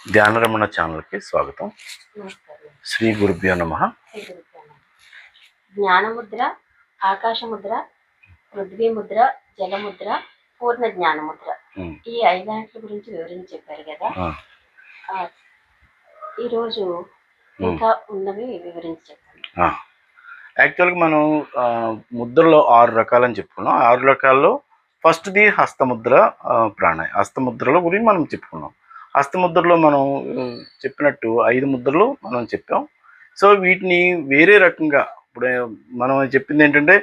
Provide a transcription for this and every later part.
ధ్యానరమణ ఛానల్కి స్వాగతం. శ్రీ గురుభ్యో నమః. జ్ఞానముద్ర, ఆకాశముద్ర, పృథ్వీ ముద్ర, జలముద్ర, పూర్ణ జ్ఞానముద్ర, ఈ 5 గురించి వివరించి చెప్పారు కదా. ఈరోజు ఇంకా ఉన్నవి వివరించి చెప్పండి. యాక్చువల్గా మనం ముద్రలో 6 రకాలని చెప్పుకున్నాం. 6 రకాల్లో ఫస్ట్ది హస్తముద్ర. హస్తముద్రలో గురించి మనం చెప్పుకున్నాం. హస్తముద్రలో మనం చెప్పినట్టు 5 ముద్రలు మనం చెప్పాం. సో వీటిని వేరే రకంగా ఇప్పుడు మనం చెప్పింది ఏంటంటే,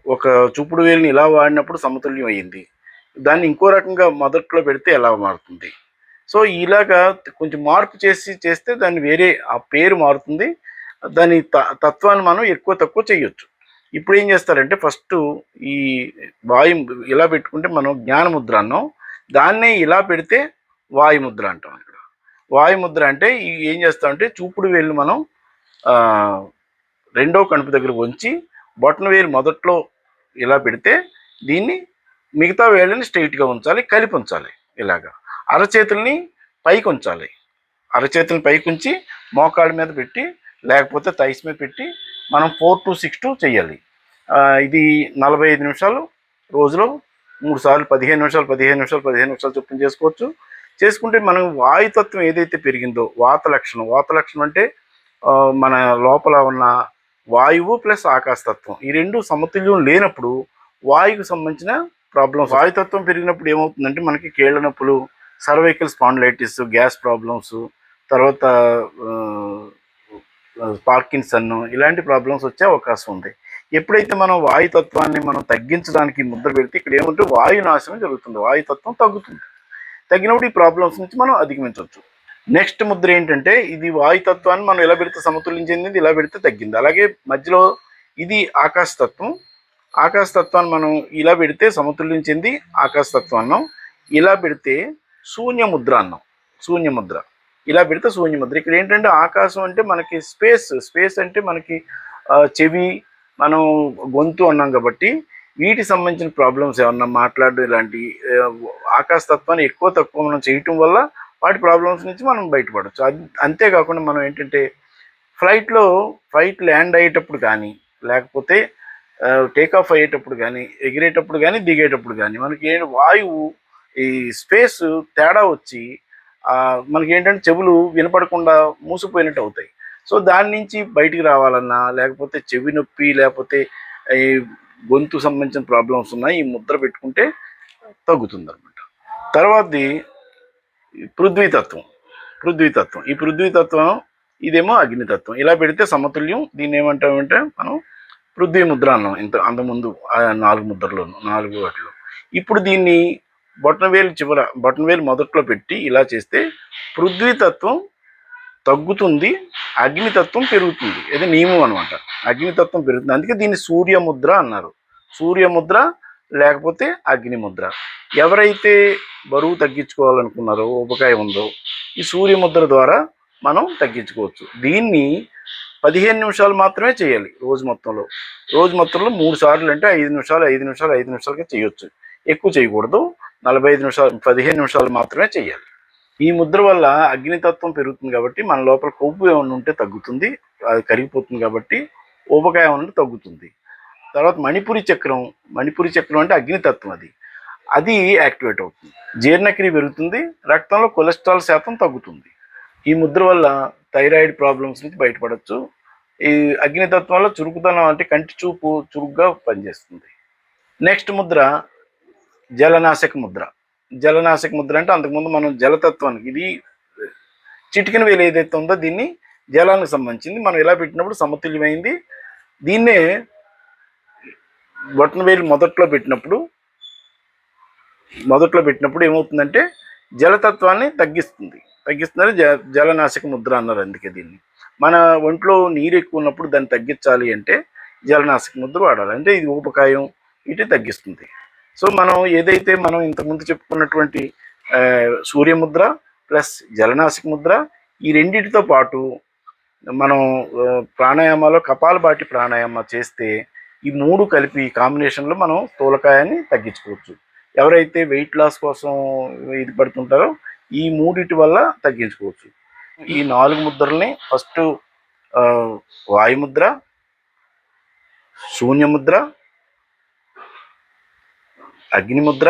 ఒక చూపుడు వేలుని ఇలా వాడినప్పుడు సమతుల్యం అయ్యింది, దాన్ని ఇంకో రకంగా మొదట్లో పెడితే ఎలా మారుతుంది. సో ఇలాగా కొంచెం మార్పు చేస్తే దాన్ని వేరే ఆ పేరు మారుతుంది, దాని తత్వాన్ని మనం ఎక్కువ తక్కువ చేయొచ్చు. ఇప్పుడు ఏం చేస్తారంటే, ఫస్ట్ ఈ వాయు ఇలా పెట్టుకుంటే మనం జ్ఞానముద్ర అన్నాం, దాన్నే ఇలా పెడితే వాయుముద్ర అంటాం. ఇక్కడ వాయుముద్ర అంటే ఏం చేస్తామంటే, చూపుడు వేలు మనం రెండో కణుపు దగ్గర ఉంచి బొటన వేలు మొదట్లో ఇలా పెడితే దీన్ని మిగతా వేళ్ళని స్ట్రైట్గా ఉంచాలి, కలిపి ఉంచాలి. ఇలాగా అరచేతుల్ని పైకి ఉంచాలి. అరచేతుల్ని పైకి ఉంచి మోకాళ్ళ మీద పెట్టి లేకపోతే థైస్ మీద పెట్టి మనం 4 to 6 చేయాలి. ఇది 45 నిమిషాలు రోజులో 3 సార్లు 15 నిమిషాలు 15 నిమిషాలు 15 నిమిషాలు చొప్పున చేసుకోవచ్చు. చేసుకుంటే మనం వాయుతత్వం ఏదైతే పెరిగిందో, వాత లక్షణం అంటే మన లోపల ఉన్న వాయువు ప్లస్ ఆకాశతత్వం, ఈ రెండు సమతుల్యం లేనప్పుడు వాయువుకు సంబంధించిన ప్రాబ్లమ్స్. వాయుతత్వం పెరిగినప్పుడు ఏమవుతుందంటే, మనకి కీళ్ళ నొప్పులు, సర్వైకల్ స్పాండిలైటిస్, గ్యాస్ ప్రాబ్లమ్స్, తర్వాత పార్కిన్సన్, ఇలాంటి ప్రాబ్లమ్స్ వచ్చే అవకాశం ఉంది. ఎప్పుడైతే మనం వాయుతత్వాన్ని మనం తగ్గించడానికి ముద్ర పెడితే ఇక్కడ ఏమంటే వాయునాశనం జరుగుతుంది, వాయుతత్వం తగ్గుతుంది. తగ్గినప్పుడు ఈ ప్రాబ్లమ్స్ నుంచి మనం అధిగమించవచ్చు. నెక్స్ట్ ముద్ర ఏంటంటే, ఇది వాయుతత్వాన్ని మనం ఎలా పెడితే సమతుల్యం చెందింది, ఇలా పెడితే తగ్గింది. అలాగే మధ్యలో ఇది ఆకాశతత్వాన్ని మనం ఇలా పెడితే సమతుల్యం చెంది ఆకాశతత్వం అన్నాం. ఇలా పెడితే శూన్యముద్ర అన్నాం. శూన్యముద్ర ఇలా పెడితే శూన్యముద్ర. ఇక్కడ ఏంటంటే, ఆకాశం అంటే మనకి స్పేస్ అంటే మనకి చెవి, మనం గొంతు అన్నాం కాబట్టి వీటికి సంబంధించిన ప్రాబ్లమ్స్ ఏమన్నా మాట్లాడడం ఇలాంటి ఆకాశతత్వాన్ని ఎక్కువ తక్కువ మనం చేయటం వల్ల వాటి ప్రాబ్లమ్స్ నుంచి మనం బయటపడవచ్చు. అంతేకాకుండా మనం ఏంటంటే, ఫ్లైట్ ల్యాండ్ అయ్యేటప్పుడు కానీ, లేకపోతే టేకాఫ్ అయ్యేటప్పుడు కానీ, ఎగిరేటప్పుడు కానీ, దిగేటప్పుడు కానీ మనకి వాయువు ఈ స్పేస్ తేడా వచ్చి మనకి ఏంటంటే చెవులు వినపడకుండా మూసిపోయినట్టు అవుతాయి. సో దాని నుంచి బయటికి రావాలన్నా, లేకపోతే చెవి నొప్పి, లేకపోతే ఈ గొంతు సంబంధించిన ప్రాబ్లమ్స్ ఉన్నాయి, ఈ ముద్ర పెట్టుకుంటే తగ్గుతుంది అనమాట. తర్వాతది పృథ్వీతత్వం. ఈ పృథ్వీతత్వం ఇదేమో అగ్నితత్వం. ఇలా పెడితే సమతుల్యం. దీన్ని ఏమంటామంటే మనం పృథ్వీ ముద్ర అన్నాం అంతకుముందు 4 ముద్రలోను, 4 వాటిలో. ఇప్పుడు దీన్ని బొటనవేలు మొదట్లో పెట్టి ఇలా చేస్తే పృథ్వీతత్వం తగ్గుతుంది, అగ్నితత్వం పెరుగుతుంది. ఇది నియమం అనమాట. అగ్నితత్వం పెరుగుతుంది, అందుకే దీన్ని సూర్యముద్ర అన్నారు. సూర్యముద్ర లేకపోతే అగ్నిముద్ర. ఎవరైతే బరువు తగ్గించుకోవాలనుకున్నారో, ఊబకాయం ఉందో, ఈ సూర్యముద్ర ద్వారా మనం తగ్గించుకోవచ్చు. దీన్ని 15 నిమిషాలు మాత్రమే చేయాలి రోజు మొత్తంలో 3 సార్లు, అంటే 5 నిమిషాలుగా చేయొచ్చు. ఎక్కువ చేయకూడదు. 45 నిమిషాలు 15 నిమిషాలు మాత్రమే చేయాలి. ఈ ముద్ర వల్ల అగ్నితత్వం పెరుగుతుంది కాబట్టి మన లోపల కొవ్వు ఏమైనా ఉంటే తగ్గుతుంది, అది కరిగిపోతుంది కాబట్టి ఊబకాయం అనేది తగ్గుతుంది. తర్వాత మణిపురి చక్రం అంటే అగ్నితత్వం, అది యాక్టివేట్ అవుతుంది. జీర్ణక్రియ పెరుగుతుంది, రక్తంలో కొలెస్ట్రాల్ శాతం తగ్గుతుంది. ఈ ముద్ర వల్ల థైరాయిడ్ ప్రాబ్లమ్స్ నుంచి బయటపడవచ్చు. ఈ అగ్నితత్వం వల్ల చురుకుదనం, అంటే కంటి చూపు చురుగ్గా పనిచేస్తుంది. నెక్స్ట్ ముద్ర జలనాశక ముద్ర అంటే అంతకుముందు మనం జలతత్వానికి, ఇది చిటికెన వేలు ఏదైతే ఉందో దీన్ని జలానికి సంబంధించింది, మనం ఇలా పెట్టినప్పుడు సమతుల్యమైంది. దీన్నే బొటనవేలు మొదట్లో పెట్టినప్పుడు ఏమవుతుందంటే జలతత్వాన్ని తగ్గిస్తుందని జలనాశక ముద్ర అన్నారు. అందుకే దీన్ని మన ఒంట్లో నీరు ఎక్కువ ఉన్నప్పుడు దాన్ని తగ్గించాలి అంటే జలనాశక ముద్ర వాడాలి. అంటే ఇది ఊబకాయం ఇటు తగ్గిస్తుంది. సో మనం ఏదైతే మనం ఇంతకుముందు చెప్పుకున్నటువంటి సూర్యముద్ర ప్లస్ జలనాశక ముద్ర, ఈ రెండింటితో పాటు మనం ప్రాణాయామాలో కపాలభాతి ప్రాణాయామ చేస్తే ఈ 3 కలిపి కాంబినేషన్లో మనం స్థూలకాయాన్ని తగ్గించుకోవచ్చు. ఎవరైతే వెయిట్ లాస్ కోసం ఇది పడుతుంటారో ఈ మూడిటి వల్ల తగ్గించుకోవచ్చు. ఈ 4 ముద్రల్ని ఫస్ట్ వాయుముద్ర, శూన్యముద్ర, అగ్నిముద్ర,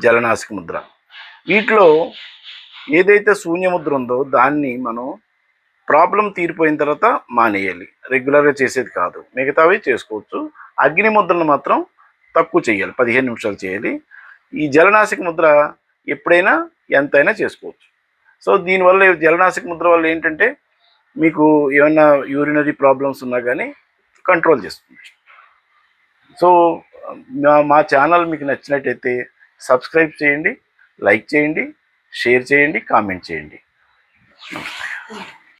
జలనాసిక ముద్ర. వీటిలో ఏదైతే శూన్యముద్ర ఉందో దాన్ని మనం ప్రాబ్లం తీరిపోయిన తర్వాత మానేయాలి, రెగ్యులర్గా చేసేది కాదు. మిగతావి చేసుకోవచ్చు. అగ్నిముద్రను మాత్రం తక్కువ చేయాలి, 15 నిమిషాలు చేయాలి. ఈ జలనాసిక ముద్ర ఎప్పుడైనా ఎంతైనా చేసుకోవచ్చు. సో దీనివల్ల జలనాసిక ముద్ర వల్ల ఏంటంటే మీకు ఏమైనా యూరినరీ ప్రాబ్లమ్స్ ఉన్నా కానీ కంట్రోల్ చేస్తుంది. సో మా ఛానల్ మీకు నచ్చినట్టయితే సబ్స్క్రైబ్ చేయండి, లైక్ చేయండి, షేర్ చేయండి, కామెంట్ చేయండి. నమస్తే.